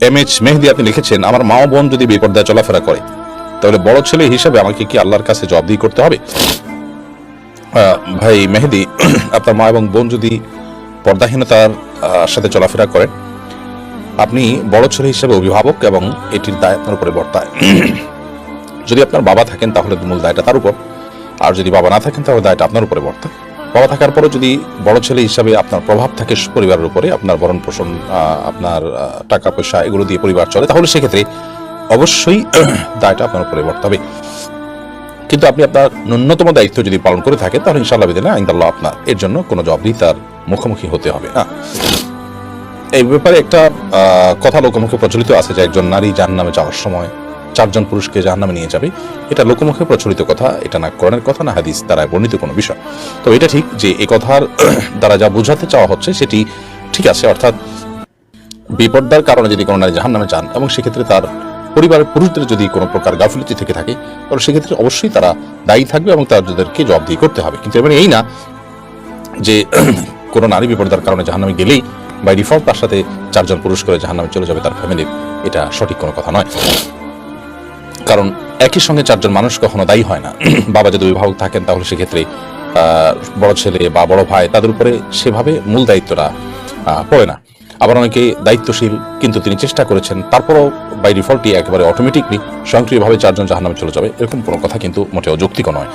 MH মেহেদি আপনি লিখেছেন, আমার মা ও বোন যদি বেপরদায় চলাফেরা করে তাহলে বড় ছেলে হিসেবে আমাকে কি আল্লাহর কাছে জবাবদিহি করতে হবে? ভাই মেহেদি, আপনার মা এবং বোন যদি পর্দাহীনতার সাথে চলাফেরা করেন, আপনি বড় ছেলে হিসেবে অভিভাবক এবং এটির দায় আপনার উপরে বর্তায়। যদি আপনার বাবা থাকেন তাহলে মূল দায়টা তার উপর, আর যদি বাবা না থাকেন তাহলে দায়টা আপনার উপরে বর্তায়। বাবা থাকার পরও যদি বড় ছেলে হিসাবে আপনার প্রভাব থাকে পরিবারের উপরে, আপনার ভরণ পোষণ, আপনার টাকা পয়সা এগুলো দিয়ে পরিবার চলে, তাহলে সেক্ষেত্রে অবশ্যই দায়টা আপনার উপরে বর্তাবে। কিন্তু আপনি আপনার ন্যূনতম দায়িত্ব যদি পালন করে থাকেন তাহলে ইনশাআল্লাহ বিদিনা ইনশাআল্লাহ আপনার এর জন্য কোনো জবাবদিহিতার মুখোমুখি হতে হবে না। এই ব্যাপারে একটা কথা লোকমুখে প্রচলিত আছে যে একজন নারী জাহান্নামে যাওয়ার সময় 4 জন পুরুষকে জাহান্নামে নিয়ে যাবে। এটা লোকমুখে প্রচলিত কথা, এটা না কোরআনের কথা না হাদিস দ্বারা বর্ণিত কোনো বিষয়। তো এটা ঠিক যে এই কথার দ্বারা যা বোঝাতে চাওয়া হচ্ছে সেটি ঠিক আছে, অর্থাৎ বিপর্দার কারণে যদি কোনো নারী জাহান্নামে যান এবং সেক্ষেত্রে তার পরিবারের পুরুষদের যদি কোনো প্রকার গাফিলতি থেকে থাকে তাহলে সেক্ষেত্রে অবশ্যই তারা দায়ী থাকবে এবং তাদেরকে জবাবদিহি করতে হবে। কিন্তু এবার এই না যে কোনো নারী বিপর্দার কারণে জাহান্নামে গেলেই বাই ডিফল্ট তার সাথে 4 জন পুরুষ করে জাহান্নামে চলে যাবে তার ফ্যামিলির, এটা সঠিক কোনো কথা নয়। কারণ একই সঙ্গে 4 জন মানুষ কখনো দায়ী হয় না। বাবা যদি অভিভাবক থাকেন তাহলে সেক্ষেত্রে বড় ছেলে বা বড় ভাই তাদের উপরে সেভাবে মূল দায়িত্বটা পড়ে না। আবার অনেকে দায়িত্বশীল কিন্তু তিনি চেষ্টা করেছেন, তারপরও বাই ডিফল্টই একেবারে অটোমেটিকলি স্বয়ংক্রিয়ভাবে 4 জন জাহান্নামে চলে যাবে, এরকম কোনো কথা কিন্তু মোটেও যৌক্তিক নয়।